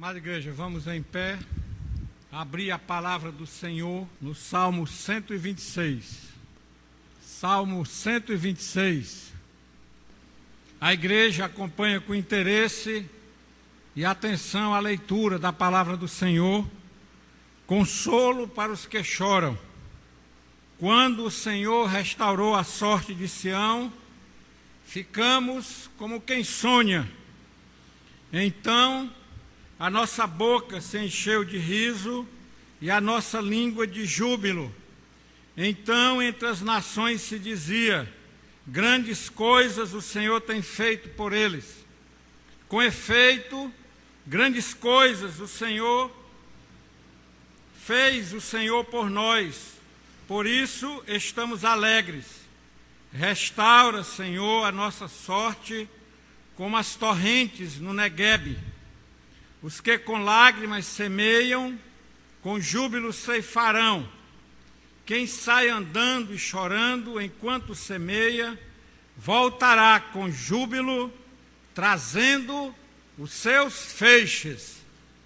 Amada igreja, vamos em pé, abrir a palavra do Senhor no Salmo 126. Salmo 126. A igreja acompanha com interesse e atenção a leitura da palavra do Senhor. Consolo para os que choram. Quando o Senhor restaurou a sorte de Sião, ficamos como quem sonha. Então, a nossa boca se encheu de riso e a nossa língua de júbilo. Então, entre as nações se dizia: grandes coisas o Senhor tem feito por eles. Com efeito, grandes coisas o Senhor fez por nós. Por isso estamos alegres. Restaura, Senhor, a nossa sorte como as torrentes no Neguebe. Os que com lágrimas semeiam, com júbilo ceifarão. Quem sai andando e chorando enquanto semeia, voltará com júbilo, trazendo os seus feixes.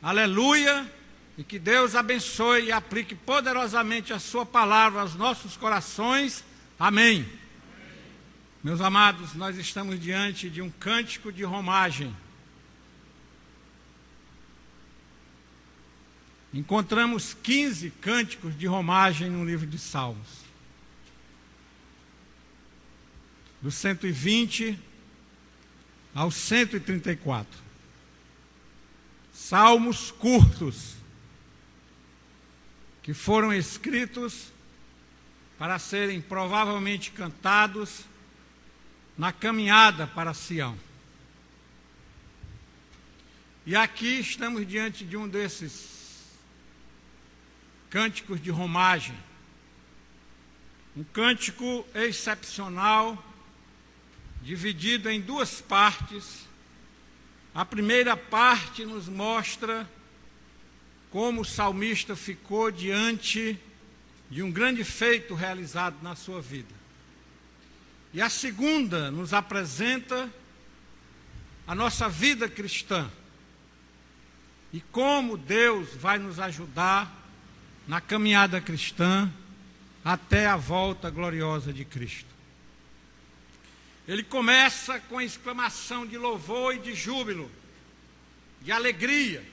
Aleluia! E que Deus abençoe e aplique poderosamente a sua palavra aos nossos corações. Amém. Meus amados, nós estamos diante de um cântico de romagem. Encontramos 15 cânticos de romagem no livro de Salmos. Do 120 ao 134. Salmos curtos, que foram escritos para serem provavelmente cantados na caminhada para Sião. E aqui estamos diante de um desses cânticos de romagem, um cântico excepcional, dividido em duas partes. A primeira parte nos mostra como o salmista ficou diante de um grande feito realizado na sua vida. E a segunda nos apresenta a nossa vida cristã e como Deus vai nos ajudar na caminhada cristã até a volta gloriosa de Cristo. Ele começa com a exclamação de louvor e de júbilo, de alegria.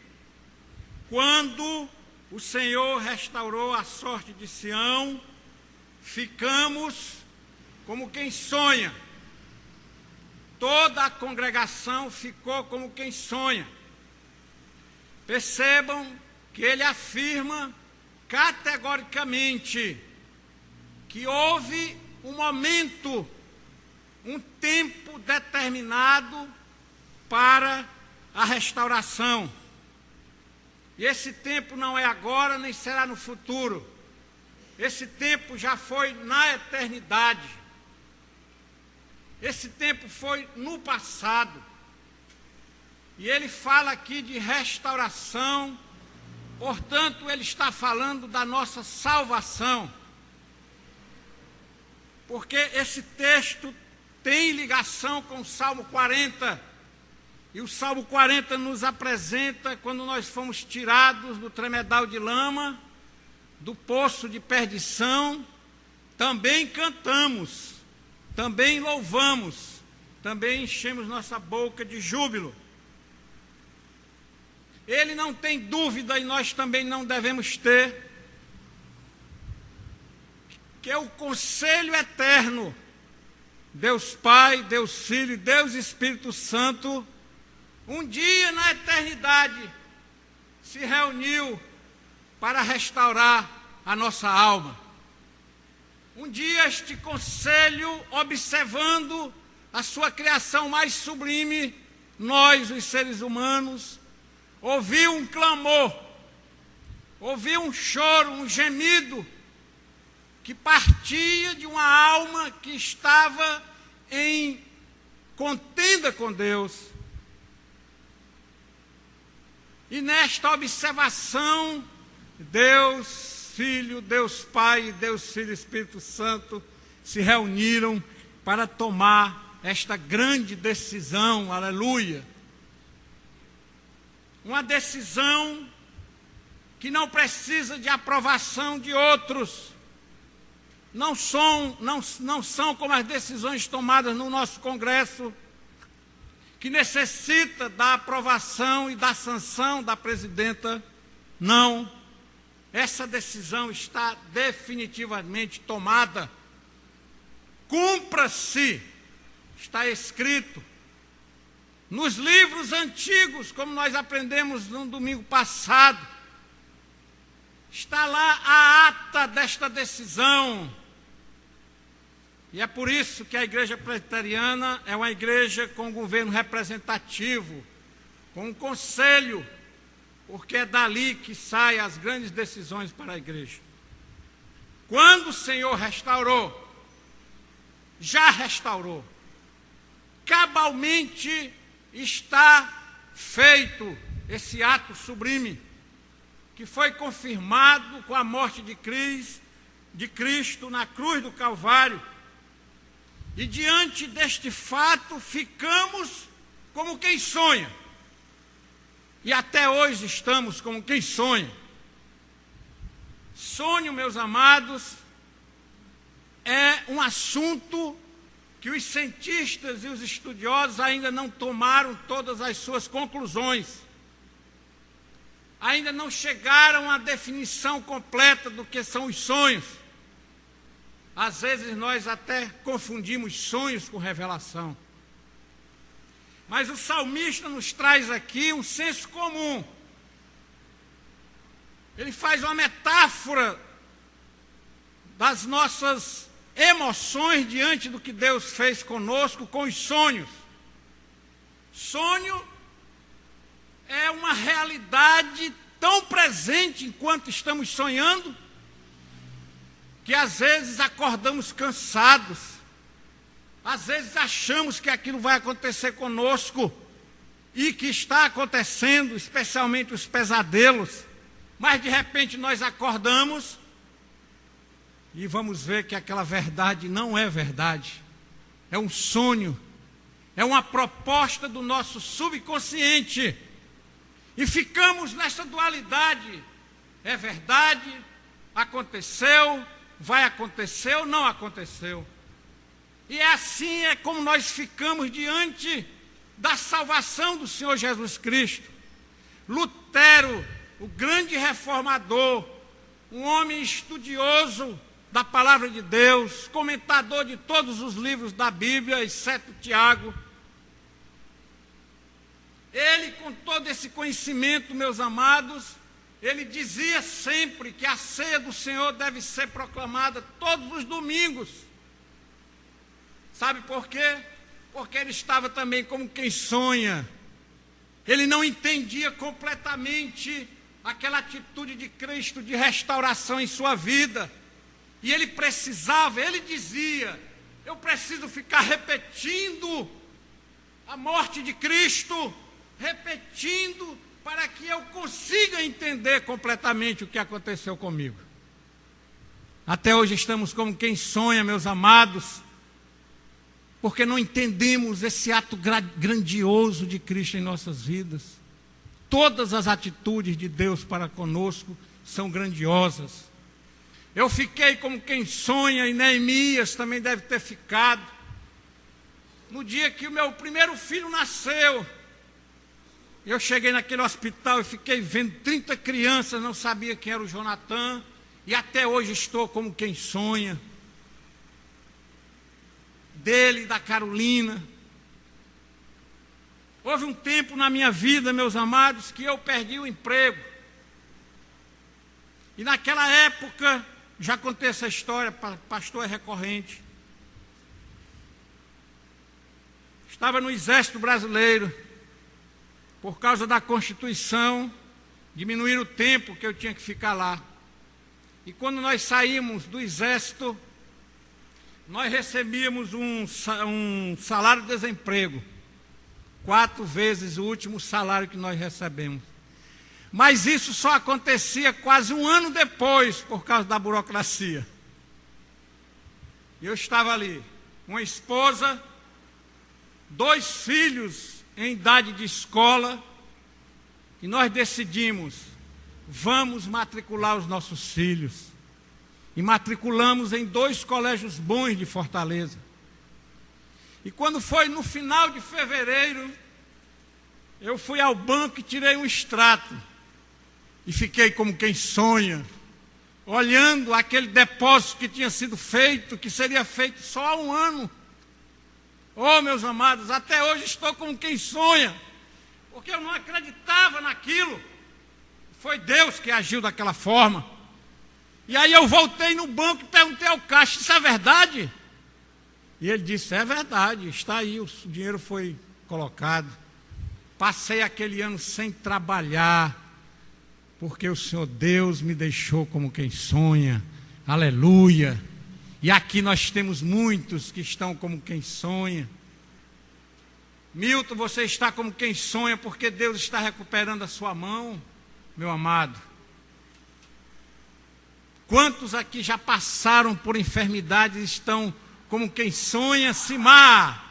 Quando o Senhor restaurou a sorte de Sião, ficamos como quem sonha. Toda a congregação ficou como quem sonha. Percebam que ele afirma categoricamente que houve um momento, um tempo determinado para a restauração. E esse tempo não é agora, nem será no futuro. Esse tempo já foi na eternidade. Esse tempo foi no passado. E ele fala aqui de restauração. Portanto, ele está falando da nossa salvação. Porque esse texto tem ligação com o Salmo 40. E o Salmo 40 nos apresenta quando nós fomos tirados do tremedal de lama, do poço de perdição. Também cantamos, também louvamos, também enchemos nossa boca de júbilo. Ele não tem dúvida, e nós também não devemos ter, que é o conselho eterno, Deus Pai, Deus Filho e Deus Espírito Santo, um dia na eternidade se reuniu para restaurar a nossa alma. Um dia este conselho, observando a sua criação mais sublime, nós, os seres humanos, ouviu um clamor, ouviu um choro, um gemido, que partia de uma alma que estava em contenda com Deus. E nesta observação, Deus Filho, Deus Pai, Deus Filho e Espírito Santo se reuniram para tomar esta grande decisão, aleluia. uma decisão que não precisa de aprovação de outros. Não são como as decisões tomadas no nosso Congresso, que necessita da aprovação e da sanção da presidenta. Não. Essa decisão está definitivamente tomada. Cumpra-se. Está escrito nos livros antigos, como nós aprendemos no domingo passado. Está lá a ata desta decisão. E é por isso que a Igreja Presbiteriana é uma igreja com governo representativo, com um conselho, porque é dali que saem as grandes decisões para a igreja. Quando o Senhor restaurou, já restaurou, cabalmente está feito esse ato sublime, que foi confirmado com a morte de Cristo na cruz do Calvário. E diante deste fato ficamos como quem sonha. E até hoje estamos como quem sonha. Sonho, meus amados, é um assunto que os cientistas e os estudiosos ainda não tomaram todas as suas conclusões. Ainda não chegaram à definição completa do que são os sonhos. Às vezes nós até confundimos sonhos com revelação. Mas o salmista nos traz aqui um senso comum. Ele faz uma metáfora das nossas emoções diante do que Deus fez conosco com os sonhos. Sonho é uma realidade tão presente enquanto estamos sonhando, que às vezes acordamos cansados, às vezes achamos que aquilo vai acontecer conosco, e que está acontecendo, especialmente os pesadelos, mas de repente nós acordamos e vamos ver que aquela verdade não é verdade, é um sonho, é uma proposta do nosso subconsciente, e ficamos nessa dualidade, é verdade, aconteceu, vai acontecer ou não aconteceu. E assim é como nós ficamos diante da salvação do Senhor Jesus Cristo. Lutero, o grande reformador, um homem estudioso da palavra de Deus, comentador de todos os livros da Bíblia, exceto Tiago. Ele, com todo esse conhecimento, meus amados, ele dizia sempre que a ceia do Senhor deve ser proclamada todos os domingos. Sabe por quê? Porque ele estava também como quem sonha. Ele não entendia completamente aquela atitude de Cristo de restauração em sua vida. E ele precisava, ele dizia, eu preciso ficar repetindo a morte de Cristo, repetindo para que eu consiga entender completamente o que aconteceu comigo. Até hoje estamos como quem sonha, meus amados, porque não entendemos esse ato grandioso de Cristo em nossas vidas. Todas as atitudes de Deus para conosco são grandiosas. Eu fiquei como quem sonha, e Neemias também deve ter ficado. No dia que o meu primeiro filho nasceu, eu cheguei naquele hospital e fiquei vendo 30 crianças, não sabia quem era o Jonathan, e até hoje estou como quem sonha. Dele, da Carolina. Houve um tempo na minha vida, meus amados, que eu perdi o emprego. E naquela época, já contei essa história, pastor é recorrente. Estava no Exército Brasileiro. Por causa da Constituição, diminuíram o tempo que eu tinha que ficar lá. E quando nós saímos do Exército, nós recebíamos um salário de desemprego, 4 vezes o último salário que nós recebemos. Mas isso só acontecia quase 1 ano depois, por causa da burocracia. Eu estava ali, uma esposa, 2 filhos em idade de escola, e nós decidimos, vamos matricular os nossos filhos. E matriculamos em 2 colégios bons de Fortaleza. E quando foi no final de fevereiro, eu fui ao banco e tirei um extrato. E fiquei como quem sonha, olhando aquele depósito que tinha sido feito, que seria feito só há um ano. Oh, meus amados, até hoje estou como quem sonha, porque eu não acreditava naquilo. Foi Deus que agiu daquela forma. E aí eu voltei no banco e perguntei ao caixa, isso é verdade? E ele disse, é verdade, está aí, o dinheiro foi colocado. Passei aquele ano sem trabalhar, porque o Senhor Deus me deixou como quem sonha. Aleluia. E aqui nós temos muitos que estão como quem sonha. Milton, você está como quem sonha, porque Deus está recuperando a sua mão, meu amado. Quantos aqui já passaram por enfermidades e estão como quem sonha, Simar?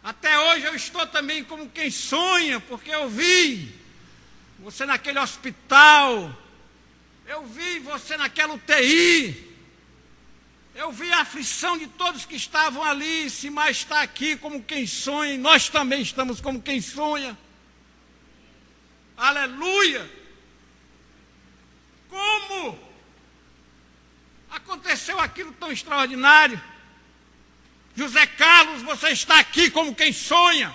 Até hoje eu estou também como quem sonha, porque eu vi você naquele hospital, eu vi você naquela UTI, eu vi a aflição de todos que estavam ali. Simar está aqui como quem sonha, e nós também estamos como quem sonha. Aleluia! Como aconteceu aquilo tão extraordinário? José Carlos, você está aqui como quem sonha.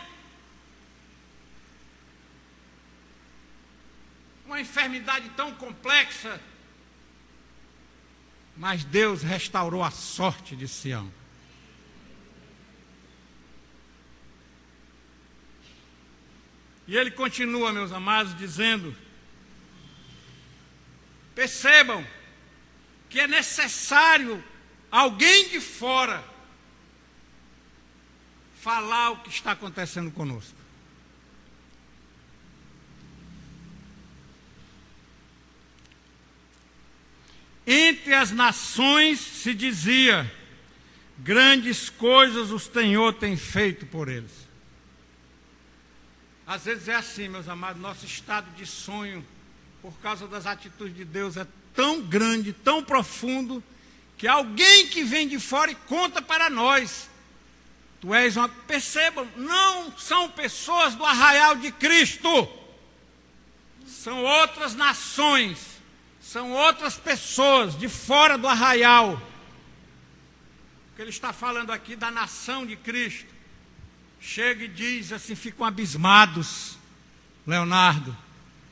Uma enfermidade tão complexa, mas Deus restaurou a sorte de Sião. E ele continua, meus amados, dizendo, percebam que é necessário alguém de fora falar o que está acontecendo conosco. Entre as nações se dizia, grandes coisas o Senhor tem feito por eles. Às vezes é assim, meus amados, nosso estado de sonho, por causa das atitudes de Deus, é tão grande, tão profundo, que alguém que vem de fora e conta para nós. Tu és uma... Percebam, não são pessoas do arraial de Cristo, são outras nações, são outras pessoas de fora do arraial. Porque ele está falando aqui da nação de Cristo. Chega e diz assim, ficam abismados, Leonardo.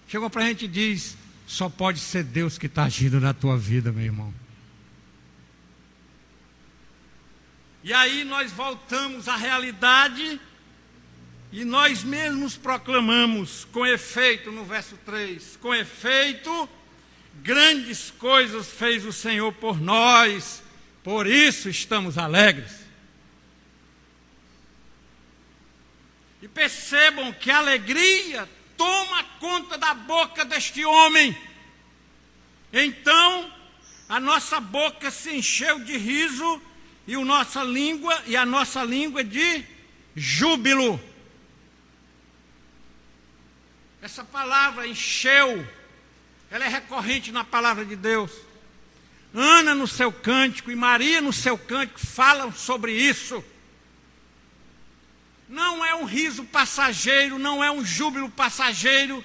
Chegam para a gente e diz, só pode ser Deus que está agindo na tua vida, meu irmão. E aí nós voltamos à realidade e nós mesmos proclamamos, com efeito, no verso 3, com efeito, grandes coisas fez o Senhor por nós, por isso estamos alegres. E percebam que a alegria toma conta da boca deste homem. Então, a nossa boca se encheu de riso e a nossa língua de júbilo. Essa palavra encheu, ela é recorrente na palavra de Deus. Ana no seu cântico e Maria no seu cântico falam sobre isso. Não é um riso passageiro, não é um júbilo passageiro,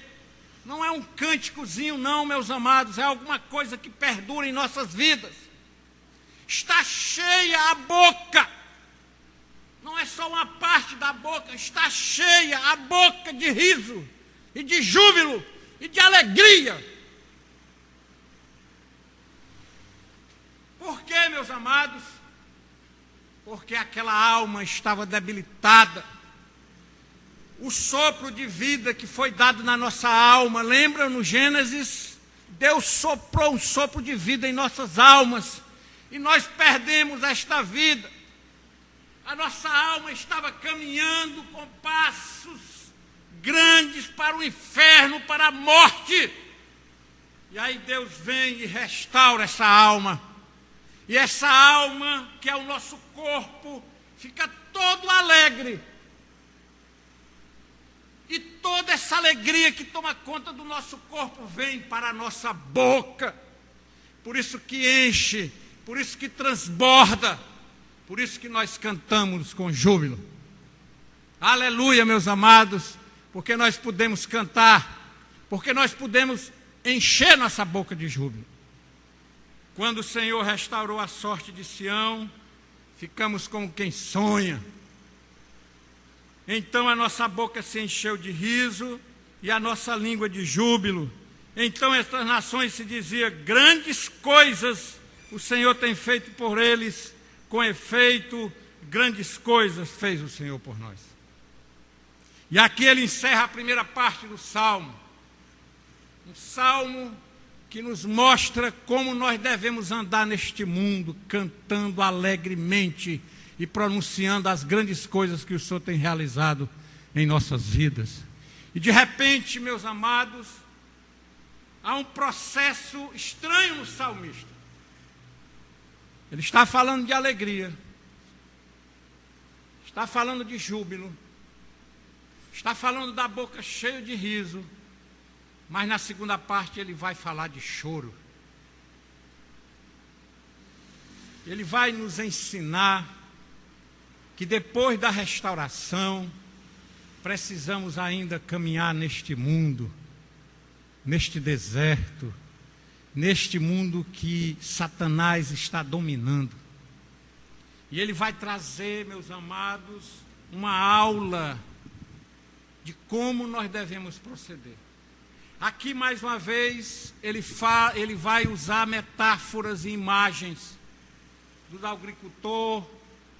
não é um cânticozinho, não, meus amados, é alguma coisa que perdura em nossas vidas. Está cheia a boca, não é só uma parte da boca, está cheia a boca de riso, e de júbilo, e de alegria. Por quê, meus amados? Porque aquela alma estava debilitada. O sopro de vida que foi dado na nossa alma, lembra no Gênesis? Deus soprou um sopro de vida em nossas almas, e nós perdemos esta vida. A nossa alma estava caminhando com passos grandes para o inferno, para a morte. E aí Deus vem e restaura essa alma. E essa alma, que é o nosso corpo, fica todo alegre. E toda essa alegria que toma conta do nosso corpo vem para a nossa boca. Por isso que enche, por isso que transborda, por isso que nós cantamos com júbilo. Aleluia, meus amados, porque nós podemos cantar, porque nós podemos encher nossa boca de júbilo. Quando o Senhor restaurou a sorte de Sião, ficamos como quem sonha. Então a nossa boca se encheu de riso e a nossa língua de júbilo. Então estas nações se diziam: grandes coisas o Senhor tem feito por eles, com efeito, grandes coisas fez o Senhor por nós. E aqui ele encerra a primeira parte do Salmo. Um Salmo que nos mostra como nós devemos andar neste mundo, cantando alegremente e pronunciando as grandes coisas que o Senhor tem realizado em nossas vidas. E de repente, meus amados, há um processo estranho no salmista. Ele está falando de alegria, está falando de júbilo, está falando da boca cheia de riso, mas na segunda parte ele vai falar de choro. Ele vai nos ensinar que depois da restauração, precisamos ainda caminhar neste mundo, neste deserto, neste mundo que Satanás está dominando. E ele vai trazer, meus amados, uma aula de como nós devemos proceder. Aqui, mais uma vez, ele vai usar metáforas e imagens do agricultor,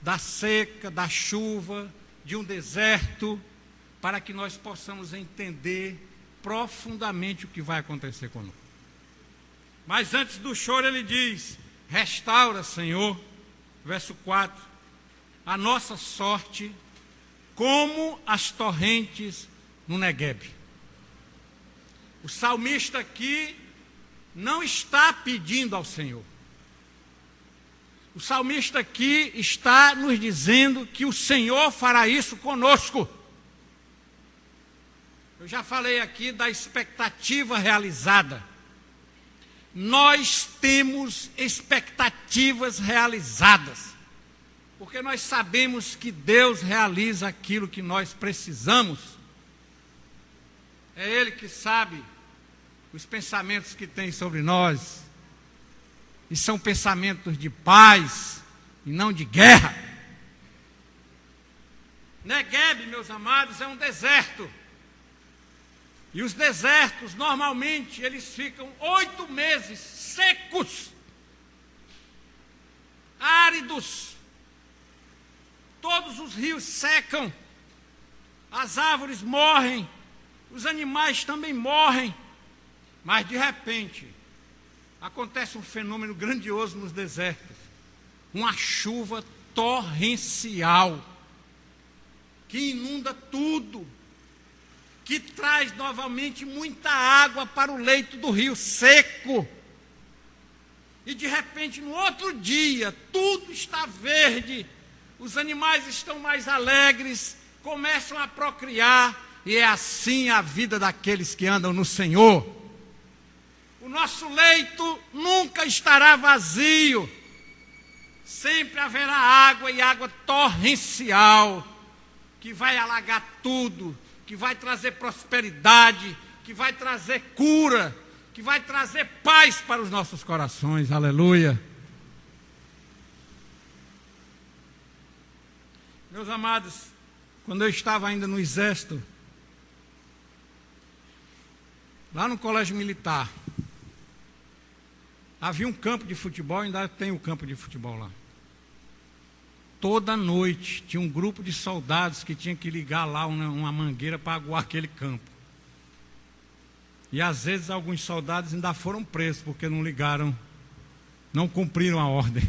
da seca, da chuva, de um deserto, para que nós possamos entender profundamente o que vai acontecer conosco. Mas antes do choro ele diz: restaura, Senhor, verso 4, a nossa sorte como as torrentes no Negueb. O salmista aqui não está pedindo ao Senhor. O salmista aqui está nos dizendo que o Senhor fará isso conosco. Eu já falei aqui da expectativa realizada. Nós temos expectativas realizadas, porque nós sabemos que Deus realiza aquilo que nós precisamos. É Ele que sabe os pensamentos que tem sobre nós. E são pensamentos de paz e não de guerra. Negueb, meus amados, é um deserto. E os desertos, normalmente, eles ficam 8 meses secos, áridos. Todos os rios secam, as árvores morrem, os animais também morrem. Mas, de repente, acontece um fenômeno grandioso nos desertos. Uma chuva torrencial, que inunda tudo, que traz novamente muita água para o leito do rio seco. E de repente, no outro dia, tudo está verde, os animais estão mais alegres, começam a procriar, e é assim a vida daqueles que andam no Senhor. O nosso leito nunca estará vazio, sempre haverá água, e água torrencial, que vai alagar tudo, que vai trazer prosperidade, que vai trazer cura, que vai trazer paz para os nossos corações. Aleluia. Meus amados, quando eu estava ainda no exército, lá no colégio militar, havia um campo de futebol, ainda tem o campo de futebol lá. Toda noite tinha um grupo de soldados que tinha que ligar lá uma mangueira para aguar aquele campo. E às vezes alguns soldados ainda foram presos porque não ligaram, não cumpriram a ordem.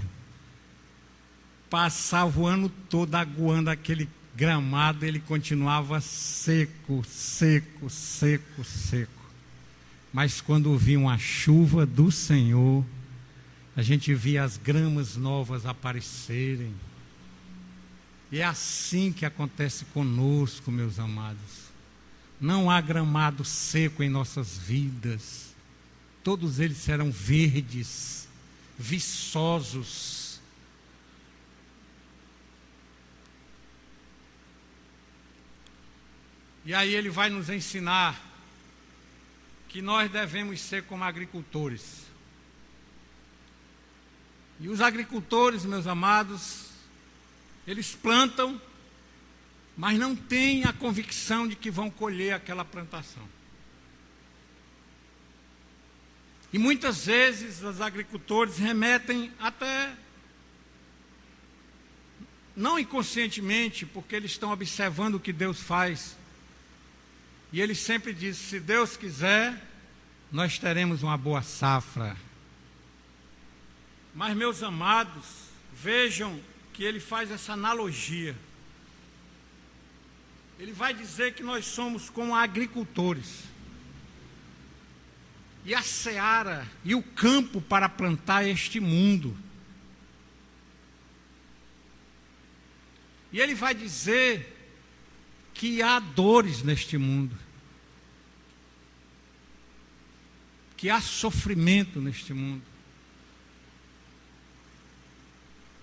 Passava o ano todo aguando aquele gramado, ele continuava seco, seco, seco, seco. Mas quando vinha uma chuva do Senhor, a gente via as gramas novas aparecerem. E é assim que acontece conosco, meus amados. Não há gramado seco em nossas vidas. Todos eles serão verdes, viçosos. E aí ele vai nos ensinar que nós devemos ser como agricultores. E os agricultores, meus amados, eles plantam, mas não têm a convicção de que vão colher aquela plantação. E muitas vezes os agricultores remetem até, não inconscientemente, porque eles estão observando o que Deus faz. E ele sempre diz, se Deus quiser, nós teremos uma boa safra. Mas, meus amados, vejam que ele faz essa analogia. Ele vai dizer que nós somos como agricultores. E a seara e o campo para plantar este mundo. E ele vai dizer que há dores neste mundo, que há sofrimento neste mundo,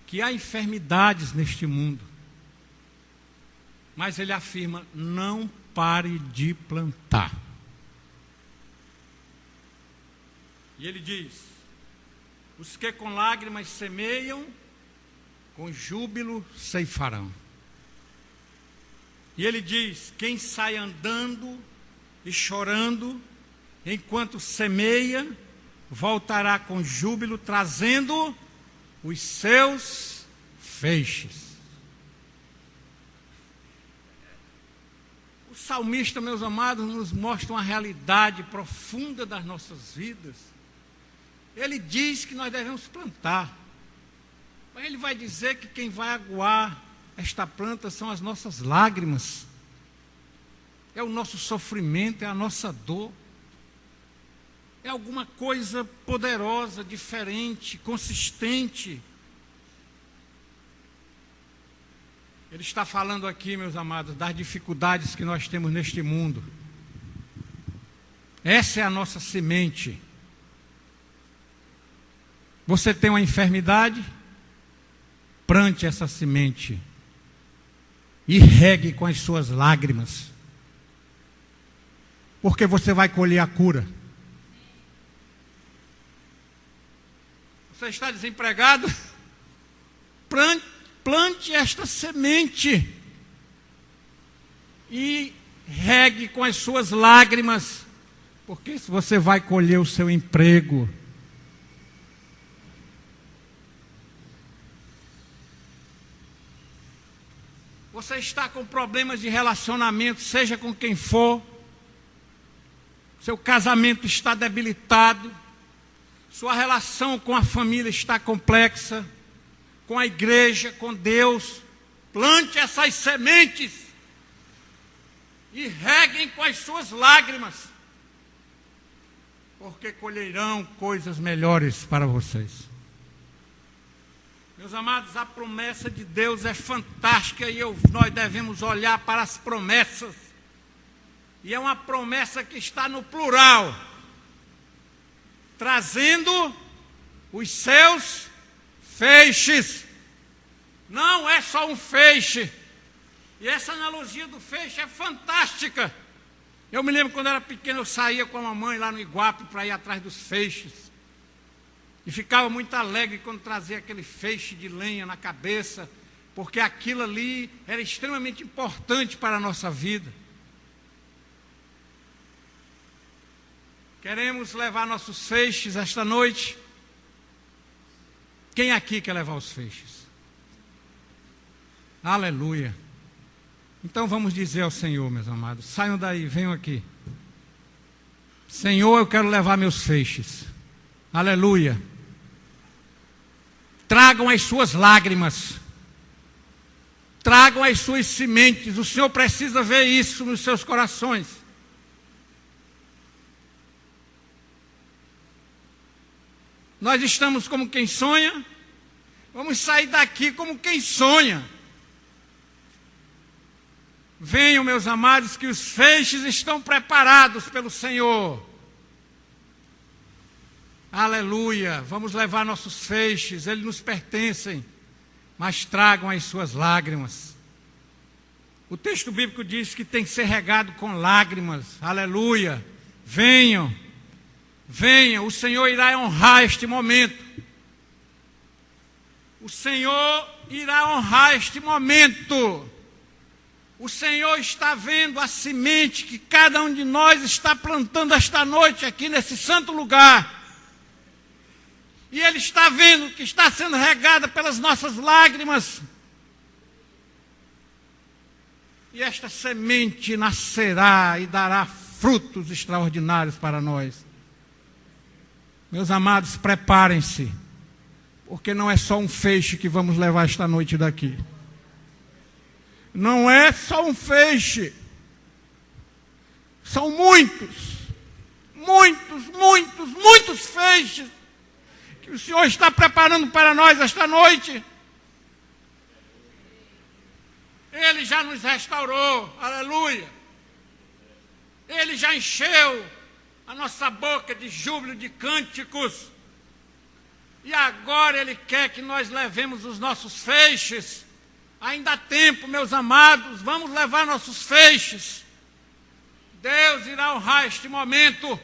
que há enfermidades neste mundo. Mas ele afirma, não pare de plantar. E ele diz, os que com lágrimas semeiam, com júbilo ceifarão. E ele diz, quem sai andando e chorando, enquanto semeia, voltará com júbilo, trazendo os seus feixes. O salmista, meus amados, nos mostra uma realidade profunda das nossas vidas. Ele diz que nós devemos plantar, mas ele vai dizer que quem vai aguar esta planta são as nossas lágrimas, é o nosso sofrimento, é a nossa dor, é alguma coisa poderosa, diferente, consistente. Ele está falando aqui, meus amados, das dificuldades que nós temos neste mundo. Essa é a nossa semente. Você tem uma enfermidade? Plante essa semente e regue com as suas lágrimas, porque você vai colher a cura. Você está desempregado? Plante esta semente e regue com as suas lágrimas, porque você vai colher o seu emprego. Você está com problemas de relacionamento, seja com quem for, seu casamento está debilitado, sua relação com a família está complexa, com a igreja, com Deus. Plante essas sementes e reguem com as suas lágrimas, porque colherão coisas melhores para vocês. Meus amados, a promessa de Deus é fantástica e nós devemos olhar para as promessas. E é uma promessa que está no plural, trazendo os seus feixes. Não é só um feixe. E essa analogia do feixe é fantástica. Eu me lembro quando eu era pequeno, eu saía com a mamãe lá no Iguape para ir atrás dos feixes. E ficava muito alegre quando trazia aquele feixe de lenha na cabeça, porque aquilo ali era extremamente importante para a nossa vida. Queremos levar nossos feixes esta noite? Quem aqui quer levar os feixes? Aleluia. Então vamos dizer ao Senhor, meus amados, saiam daí, venham aqui. Senhor, eu quero levar meus feixes. Aleluia. Tragam as suas lágrimas, tragam as suas sementes. O Senhor precisa ver isso nos seus corações. Nós estamos como quem sonha, vamos sair daqui como quem sonha. Venham, meus amados, que os feixes estão preparados pelo Senhor. Aleluia! Vamos levar nossos feixes, eles nos pertencem, mas tragam as suas lágrimas. O texto bíblico diz que tem que ser regado com lágrimas. Aleluia! Venham, venham, o Senhor irá honrar este momento. O Senhor irá honrar este momento. O Senhor está vendo a semente que cada um de nós está plantando esta noite aqui nesse santo lugar. E Ele está vendo que está sendo regada pelas nossas lágrimas. E esta semente nascerá e dará frutos extraordinários para nós. Meus amados, preparem-se, porque não é só um feixe que vamos levar esta noite daqui. Não é só um feixe. São muitos feixes que o Senhor está preparando para nós esta noite. Ele já nos restaurou, aleluia. Ele já encheu a nossa boca de júbilo, de cânticos. E agora Ele quer que nós levemos os nossos feixes. Ainda há tempo, meus amados, vamos levar nossos feixes. Deus irá honrar este momento.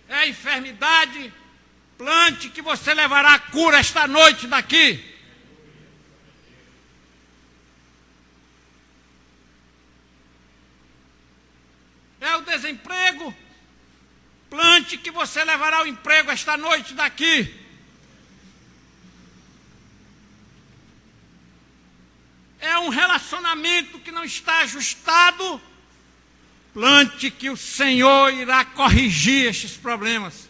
É enfermidade, plante que você levará a cura esta noite daqui. É o desemprego, plante que você levará o emprego esta noite daqui. É um relacionamento que não está ajustado, plante que o Senhor irá corrigir estes problemas.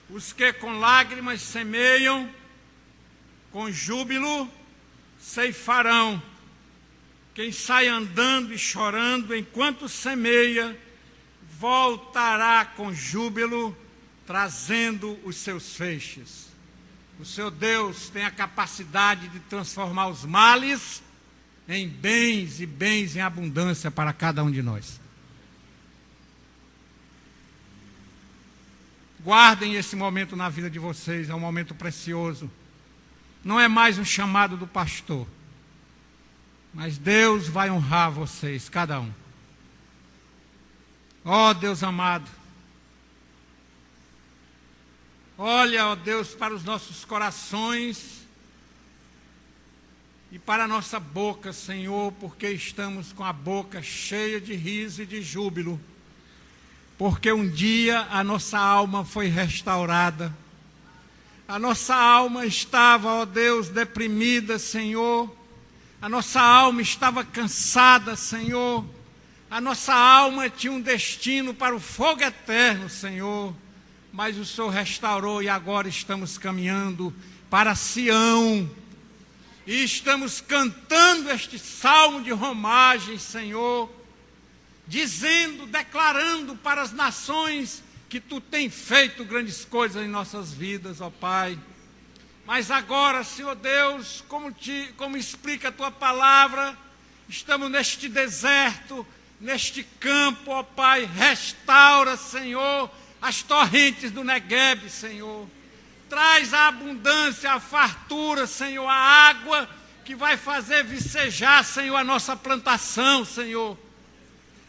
Os que com lágrimas semeiam, com júbilo ceifarão. Quem sai andando e chorando enquanto semeia, voltará com júbilo, trazendo os seus feixes. O seu Deus tem a capacidade de transformar os males em bens e bens em abundância para cada um de nós. Guardem esse momento na vida de vocês, é um momento precioso. Não é mais um chamado do pastor, mas Deus vai honrar vocês, cada um. Ó Deus amado, olha, ó Deus, para os nossos corações e para a nossa boca, Senhor, porque estamos com a boca cheia de riso e de júbilo, porque um dia a nossa alma foi restaurada. A nossa alma estava, ó Deus, deprimida, Senhor. A nossa alma estava cansada, Senhor. A nossa alma tinha um destino para o fogo eterno, Senhor. Mas o Senhor restaurou e agora estamos caminhando para Sião. E estamos cantando este salmo de romagem, Senhor, dizendo, declarando para as nações que Tu tem feito grandes coisas em nossas vidas, ó Pai. Mas agora, Senhor Deus, como explica a Tua palavra, estamos neste deserto, neste campo, ó Pai. Restaura, Senhor, as torrentes do Negueb, Senhor. Traz a abundância, a fartura, Senhor, a água que vai fazer vicejar, Senhor, a nossa plantação, Senhor.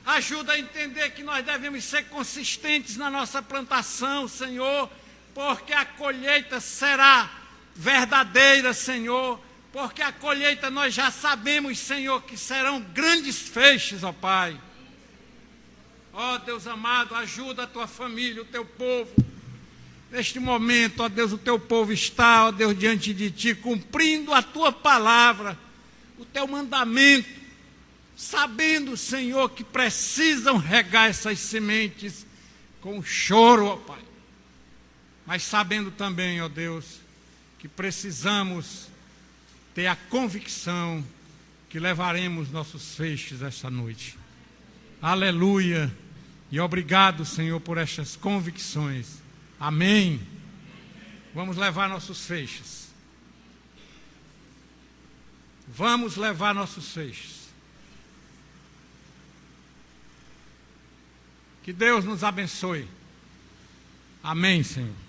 Ajuda a entender que nós devemos ser consistentes na nossa plantação, Senhor, porque a colheita será verdadeira, Senhor, porque a colheita nós já sabemos, Senhor, que serão grandes feixes, ó Pai. Ó Deus amado, ajuda a Tua família, o Teu povo. Neste momento, ó Deus, o Teu povo está, ó Deus, diante de Ti, cumprindo a Tua palavra, o Teu mandamento, sabendo, Senhor, que precisam regar essas sementes com choro, ó Pai. Mas sabendo também, ó Deus, que precisamos ter a convicção que levaremos nossos feixes esta noite. Aleluia. E obrigado, Senhor, por estas convicções. Amém. vamos levar nossos feixes. Vamos levar nossos feixes. Que Deus nos abençoe. Amém, Senhor.